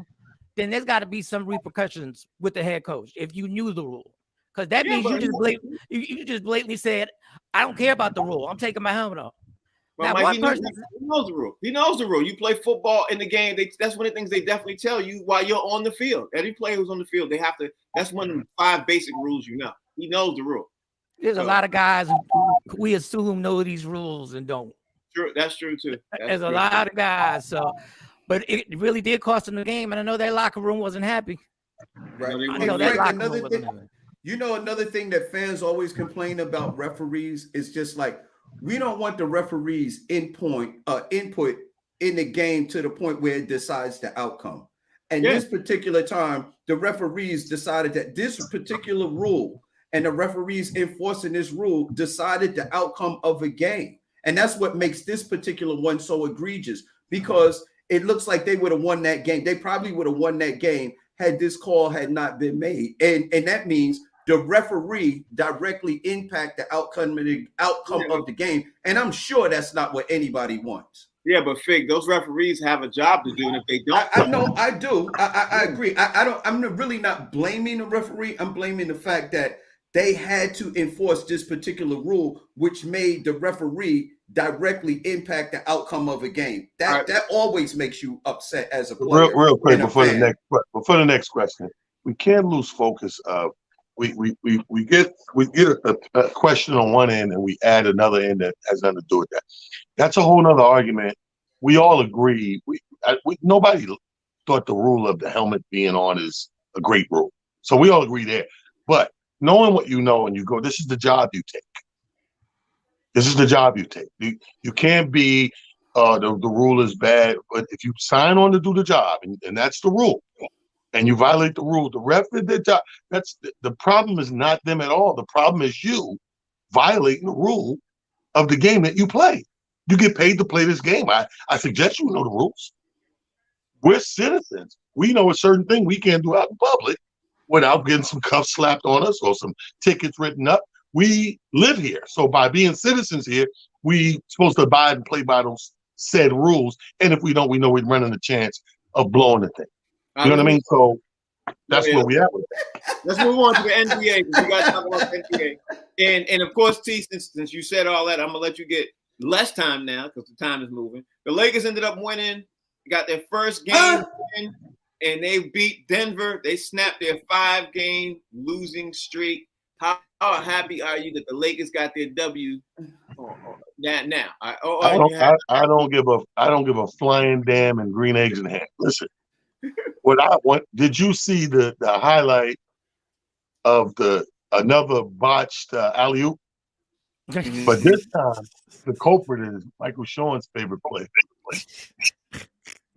then there's got to be some repercussions with the head coach if you knew the rule, because that means you just blatantly said, I don't care about the rule. I'm taking my helmet off. But now, Mike, he knows the rule. He knows the rule. You play football in the game. That's one of the things they definitely tell you while you're on the field. Every player who's on the field, they have to. That's one of the 5 basic rules. You know, he knows the rule. There's a lot of guys who we assume know these rules and don't. True, that's true too. There's a lot of guys. So, but it really did cost them the game, and I know their locker room wasn't happy. Right. I know that locker room wasn't happy. You know, another thing that fans always complain about referees is just like, we don't want the referees input in the game to the point where it decides the outcome. And this particular time, the referees decided that this particular rule and the referees enforcing this rule decided the outcome of a game. And that's what makes this particular one so egregious, because it looks like they would have won that game. They probably would have won that game had this call had not been made. And that means the referee directly impact the outcome of the game. And I'm sure that's not what anybody wants. Yeah, but Fig, those referees have a job to do, and if they don't, I know, I do. I agree. I'm really not blaming the referee. I'm blaming the fact that they had to enforce this particular rule, which made the referee directly impact the outcome of a game. That always makes you upset as a player. Real quick before the next question, we can't lose focus of we get a question on one end and we add another end that has nothing to do with that. That's a whole nother argument. We all agree. Nobody thought the rule of the helmet being on is a great rule, so we all agree there. But knowing what you know, and you go, this is the job you take. This is the job you take. You can't be the rule is bad, but if you sign on to do the job, and that's the rule, and you violate the rule, the ref did their job. That's the problem. Is not them at all. The problem is you violating the rule of the game that you play. You get paid to play this game. I suggest you know the rules. We're citizens. We know a certain thing we can't do out in public without getting some cuffs slapped on us or some tickets written up. We live here. So by being citizens here, we supposed to abide and play by those said rules. And if we don't, we know we're running a chance of blowing the thing. You know what I mean? So that's where we at with it. Let's move on to the NBA, because we got to talk about the NBA. And of course, T, since you said all that, I'm going to let you get less time now because the time is moving. The Lakers ended up winning, got their first game win, and they beat Denver. They snapped their 5-game losing streak. How happy are you that the Lakers got their W Now. I don't give a flying damn and green eggs and ham. Listen, did you see the highlight of another botched alley-oop? But this time, the culprit is Michael Sean's favorite player,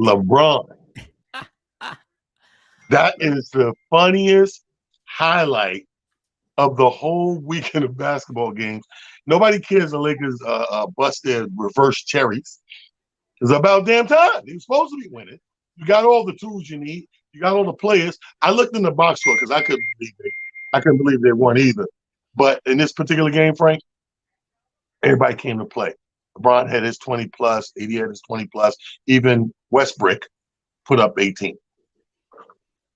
LeBron. That is the funniest highlight of the whole weekend of basketball games. Nobody cares the Lakers bust their reverse cherries. It's about damn time. They were supposed to be winning. You got all the tools you need. You got all the players. I looked in the box score because I couldn't believe they won either. But in this particular game, Frank, everybody came to play. LeBron had his 20 plus, AD had his 20 plus. Even Westbrook put up 18.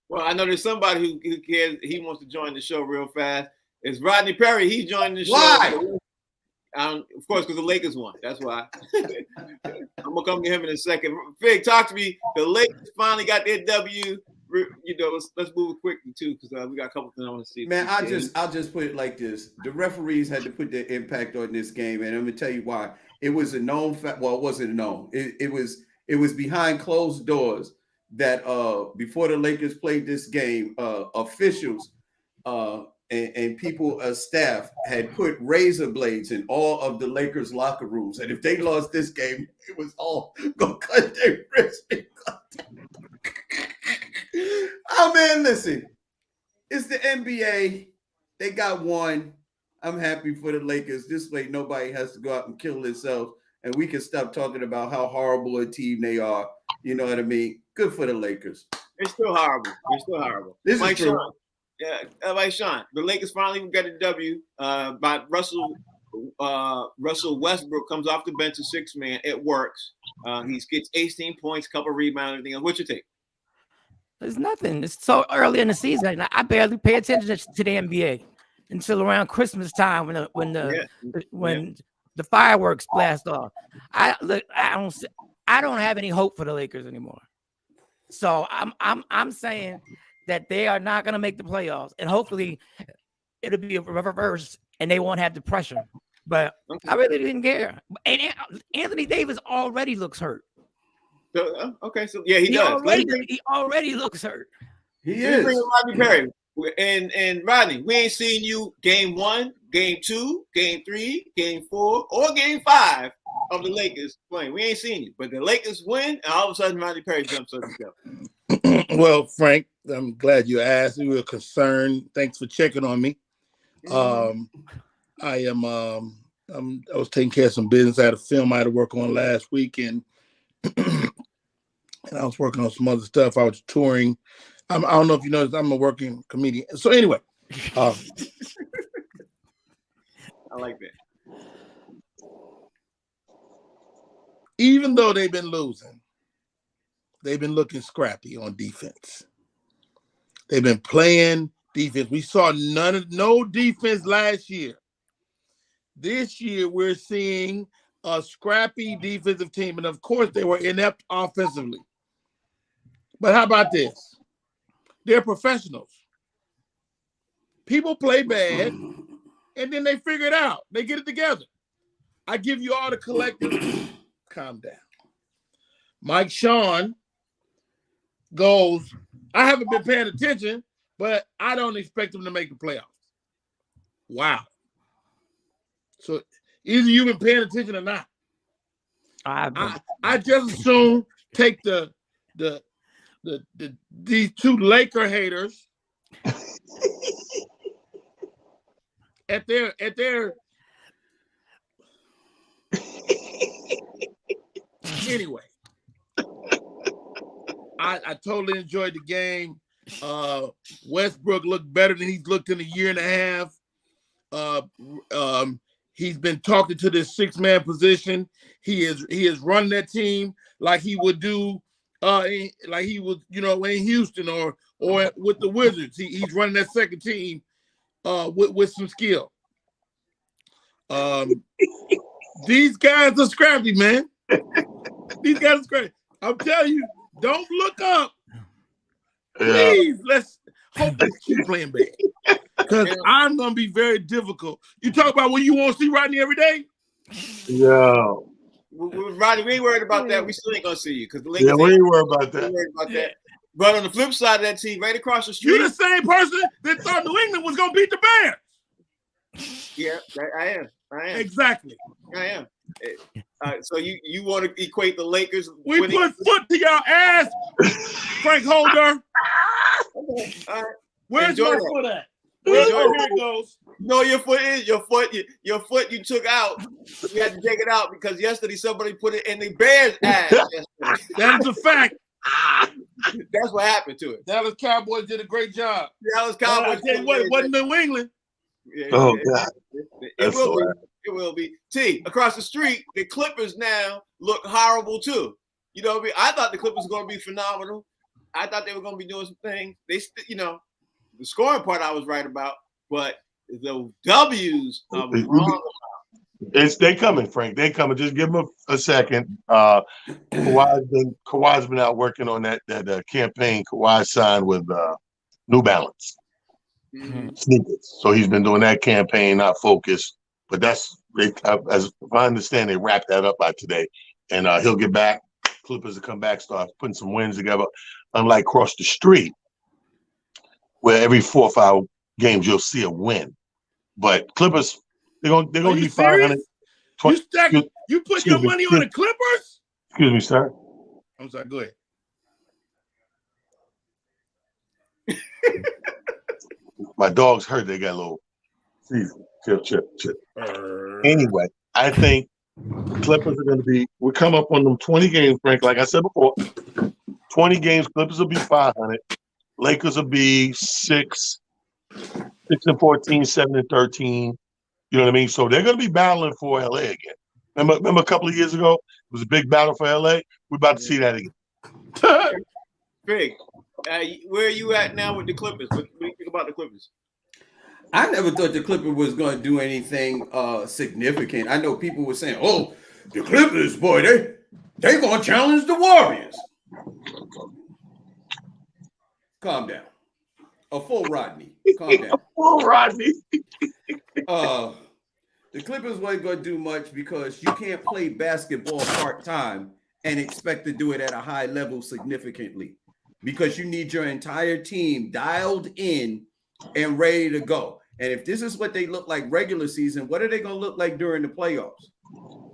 Well, I know there's somebody who cares. He wants to join the show real fast. It's Rodney Perry. He joined the show. Why? Of course, because the Lakers won. That's why. I'm gonna come to him in a second. Fig, talk to me. The Lakers finally got their W. You know, let's move it quickly too, because we got a couple things I want to see. Man, I'll just put it like this: the referees had to put their impact on this game, and I'm gonna tell you why. It was a known fact. Well, it wasn't known. It was behind closed doors that before the Lakers played this game, officials and people, staff had put razor blades in all of the Lakers locker rooms, and if they lost this game, it was all gonna cut their wrist. Oh man, listen, it's the NBA. They got one. I'm happy for the Lakers. This way, nobody has to go out and kill themselves, and we can stop talking about how horrible a team they are. You know what I mean? Good for the Lakers. It's still horrible. This Mike is true. Sean. Yeah, like Sean, the Lakers finally got a W. By Russell Westbrook comes off the bench, a 6-man. It works. He gets 18 points, couple rebounds, everything else. What's your take? There's nothing. It's so early in the season. I barely pay attention to the NBA until around Christmas time when the fireworks blast off. I don't have any hope for the Lakers anymore. So I'm saying that they are not going to make the playoffs, and hopefully it'll be a reverse and they won't have the pressure. But I really didn't care. And Anthony Davis already looks hurt. So, okay, so yeah, he does. He already looks hurt. He is. Rodney Perry. And Rodney, we ain't seen you game 1, game 2, game 3, game 4, or game 5 of the Lakers playing. We ain't seen you. But the Lakers win, and all of a sudden Rodney Perry jumps up himself. Well, Frank, I'm glad you asked. We were concerned. Thanks for checking on me. I was taking care of some business. I had a film I had to work on last week, and I was working on some other stuff. I was touring. I don't know if you noticed, I'm a working comedian. So anyway, I like that. Even though they've been losing, they've been looking scrappy on defense. They've been playing defense. We saw no defense last year. This year, we're seeing a scrappy defensive team, and of course, they were inept offensively. But how about this? They're professionals. People play bad, and then they figure it out. They get it together. I give you all the collective. Calm down. Mike Sean goes, I haven't been paying attention, but I don't expect them to make the playoffs. Wow. So either you've been paying attention or not. I just assume take these two Laker haters at their anyway. I totally enjoyed the game. Westbrook looked better than he's looked in a year and a half. He's been talking to this 6-man position. He is running that team like he would do, like he was, in Houston or with the Wizards. He's running that second team with some skill. These guys are scrappy, man. These guys are scrappy. I'm telling you, don't look up. Please, let's hope they keep playing bad. Because I'm going to be very difficult. You talk about when you want to see Rodney every day? Yeah. Rodney, we ain't worried about that. We still ain't gonna see you because the Yeah, Lakers we ain't ain't worried about that. worried about that. But on the flip side of that team, right across the You street, the same person that thought New England was gonna beat the Bears. yeah, I am. Exactly. I am. So you want to equate the Lakers? We winning? put foot to y'all ass, Frank Holder. Okay, all right. Where's Enjoy my that. foot at? Enjoy Oh, that. here it goes. You know your foot is your foot you took out. You had to take it out because yesterday somebody put it in the Bears' ass. Yesterday. That is a fact. That's what happened to it. Dallas Cowboys did a great job. Dallas But Cowboys. I tell you what, it wasn't New England. Yeah, Oh God. it will be. It will be. T, across the street, the Clippers now look horrible too. You know what I mean? I thought the Clippers were going to be phenomenal. I thought they were going to be doing some things. They, the scoring part I was right about, but the W's I'm wrong It's they coming, Frank. They coming. Just give them a second. Kawhi's been out working on that campaign. Kawhi signed with New Balance sneakers, so he's been doing that campaign. Not focused, but as I understand, they wrapped that up by today, and he'll get back. Clippers will come back, start putting some wins together. Unlike across the street, where every 4 or 5 games you'll see a win, but Clippers. They're gonna give you 500. You put your money on the Clippers? Excuse me, sir. I'm sorry. Go ahead. My dogs heard they got a little chip. Anyway, I think Clippers are going to be. We come up on them 20 games, Frank. Like I said before, 20 games. Clippers will be 500. Lakers will be 6-14, 7-13. You know what I mean? So they're going to be battling for LA again. Remember a couple of years ago, it was a big battle for LA. We're about to see that again. Big. Where are you at now with the Clippers? What do you think about the Clippers? I never thought the Clippers was going to do anything significant. I know people were saying, "Oh, the Clippers, boy, they going to challenge the Warriors." Calm down. A full Rodney. Calm down. Full Rodney. The Clippers weren't going to do much because you can't play basketball part-time and expect to do it at a high level significantly, because you need your entire team dialed in and ready to go. And if this is what they look like regular season, what are they going to look like during the playoffs?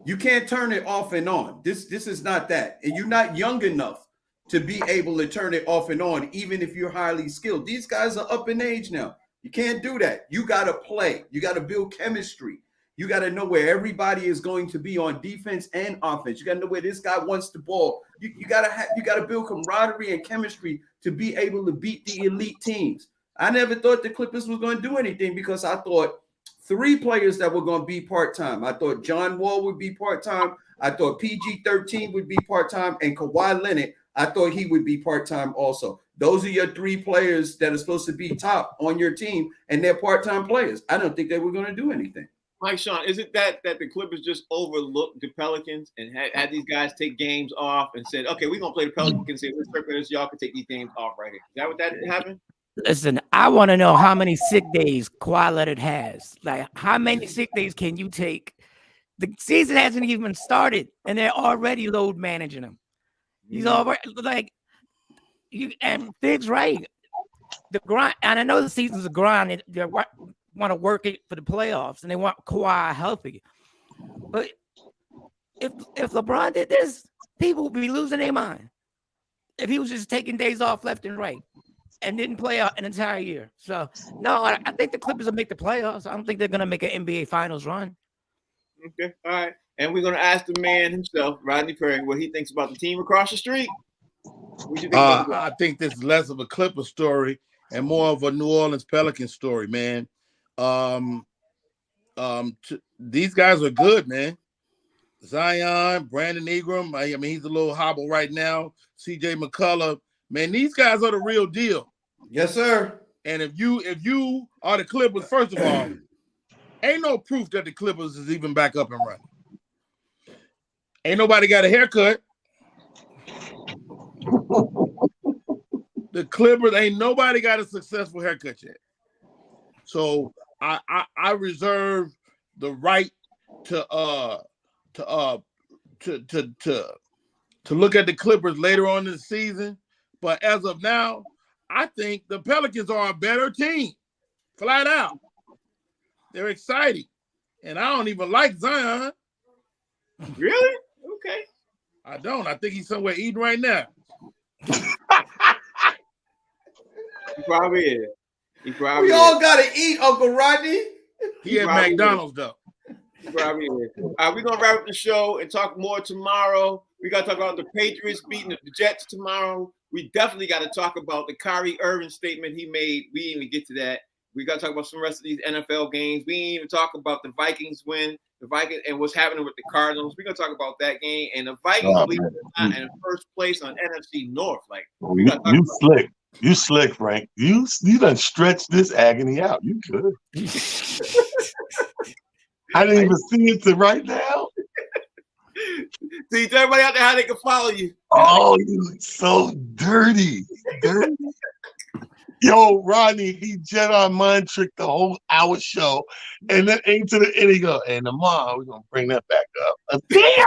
You can't turn it off and on. This is not that. And you're not young enough to be able to turn it off and on, even if you're highly skilled. These guys are up in age now. You can't do that. You got to play. You got to build chemistry. You got to know where everybody is going to be on defense and offense. You got to know where this guy wants the ball. You got to build camaraderie and chemistry to be able to beat the elite teams. I never thought the Clippers was going to do anything because I thought 3 players that were going to be part-time. I thought John Wall would be part-time. I thought PG-13 would be part-time, and Kawhi Leonard, I thought he would be part-time also. Those are your 3 players that are supposed to be top on your team, and they're part-time players. I don't think they were going to do anything. Mike Sean, is it that the Clippers just overlooked the Pelicans and had these guys take games off and said, okay, we're going to play the Pelicans and y'all can take these games off right here? Is that what that happened? Listen, I want to know how many sick days Kawhi Leonard has. Like, how many sick days can you take? The season hasn't even started, and they're already load managing him. He's already like, and Thig's right. The grind, and I know the season's a grind. They want to work it for the playoffs, and they want Kawhi healthy. But if LeBron did this, people would be losing their mind. If he was just taking days off left and right and didn't play out an entire year. So, no, I think the Clippers will make the playoffs. I don't think they're going to make an NBA Finals run. Okay, all right. And we're going to ask the man himself, Rodney Perry, what he thinks about the team across the street. What you think I think this is less of a Clipper story and more of a New Orleans Pelicans story, man. These guys are good, man. Zion, Brandon Ingram. I mean, he's a little hobble right now. CJ McCullough, man, these guys are the real deal. Yes, sir. And if you are the Clippers, first of all, ain't no proof that the Clippers is even back up and running. Ain't nobody got a haircut. The Clippers, ain't nobody got a successful haircut yet. So I reserve the right to look at the Clippers later on in the season. But as of now, I think the Pelicans are a better team, flat out. They're exciting, and I don't even like Zion. Really? Okay. I don't. I think he's somewhere eating right now. He probably is. We all gotta eat, Uncle Rodney. He at McDonald's though. He probably is. All right, we're gonna wrap up the show and talk more tomorrow. We gotta talk about the Patriots beating the Jets tomorrow. We definitely got to talk about the Kyrie Irving statement he made. We didn't even get to that. We got to talk about some rest of these NFL games. We didn't even talk about the Vikings win, the Vikings and what's happening with the Cardinals. We're gonna talk about that game and the Vikings in first place on NFC North. Like we got you slick. You slick, Frank. You done stretched this agony out. You good. I didn't even see it to right now. See, tell everybody out there how they can follow you. Oh, you so dirty. Yo, Rodney, he Jedi mind tricked the whole hour show, and then into the end he go, and tomorrow we're gonna bring that back up. Damn.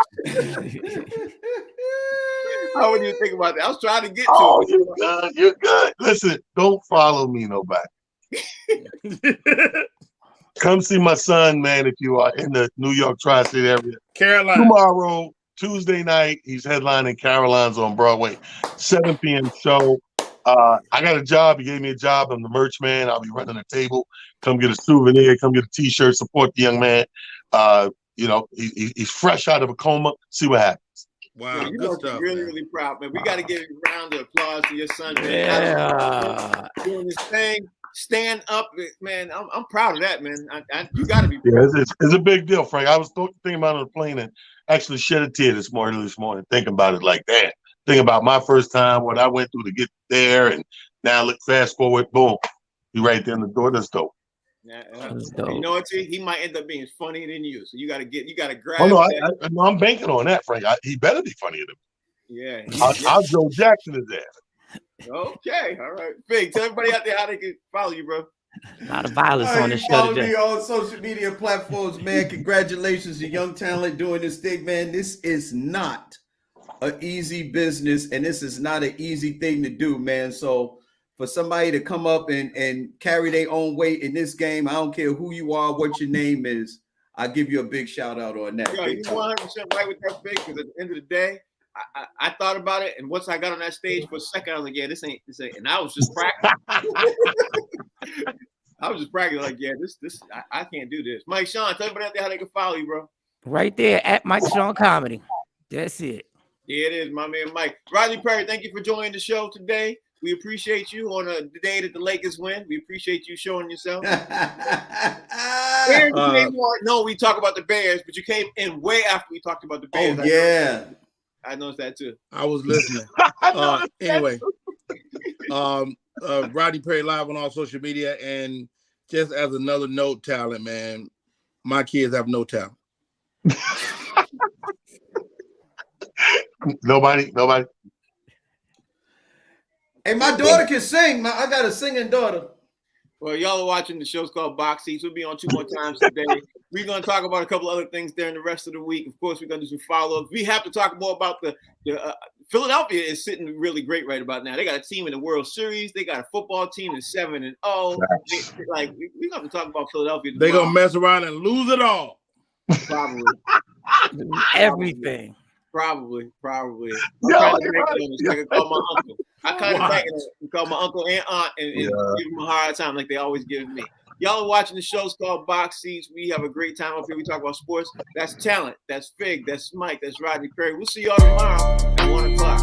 How would you think about that? I was trying to get to Oh, it. you're good. Listen, don't follow me, nobody. Come see my son, man, if you are in the New York tri-state area. Carolina. Tomorrow, Tuesday night, he's headlining Caroline's on Broadway, 7 p.m. show. I got a job. He gave me a job. I'm the merch man. I'll be running a table. Come get a souvenir. Come get a T-shirt. Support the young man. He's fresh out of a coma. See what happens. Wow, you good know, stuff. Really, Man. really proud, man. We got to give a round of applause to your son. Man. Yeah. Doing this thing, stand up, man. I'm proud of that, man. You got to be proud. Yeah, it's a big deal, Frank. I was thinking about it on the plane and actually shed a tear this morning, thinking about it like that. Thinking about my first time, what I went through to get there, and now look, fast forward, boom, you right there in the door. That's dope. Yeah, That's dope. you know what? He might end up being funnier than you, so you got to grab. Oh no, that. I'm banking on that, Frank. He better be funnier than me. Yeah. I'll Joe Jackson his ass. Okay, all right. Big, tell everybody out there how they can follow you, bro. A lot of violence on this show Follow today. me on social media platforms, man. Congratulations to young talent doing this thing, man. This is not an easy business, and this is not an easy thing to do, man. So for somebody to come up and carry their own weight in this game, I don't care who you are, what your name is, I give you a big shout out on that. Yo, you're 100% right with that, Big, because at the end of the day, I thought about it, and once I got on that stage for a second, I was like, yeah, this ain't, and I was just practicing. I was just practicing, like, yeah, I can't do this. Mike Sean, tell everybody out there how they can follow you, bro. Right there at Mike Sean Comedy. That's it. Yeah, it is, my man Mike. Rodney Perry, thank you for joining the show today. We appreciate you on the day that the Lakers win. We appreciate you showing yourself. No, we talk about the Bears, but you came in way after we talked about the Bears. Oh, yeah. I noticed that too. I was listening. Anyway, Rodney Perry live on all social media, and just as another note, talent, man, my kids have no talent. Nobody. Hey, my daughter can sing. I got a singing daughter. Well, y'all are watching the show's called Box Seats. We'll be on 2 more times today. We're going to talk about a couple other things during the rest of the week. Of course, we're going to do some follow-ups. We have to talk more about the Philadelphia is sitting really great right about now. They got a team in the World Series. They got a football team that's 7-0. Like we're going to talk about Philadelphia. They're going to mess around and lose it all. Probably. Everything. Probably. Yo, I can call my uncle. I kind of call my uncle and aunt and give them a hard time like they always give me. Y'all are watching the show's called Box Seats. We have a great time up here. We talk about sports. That's Talent. That's Fig. That's Mike. That's Rodney Perry. We'll see y'all tomorrow at 1 o'clock.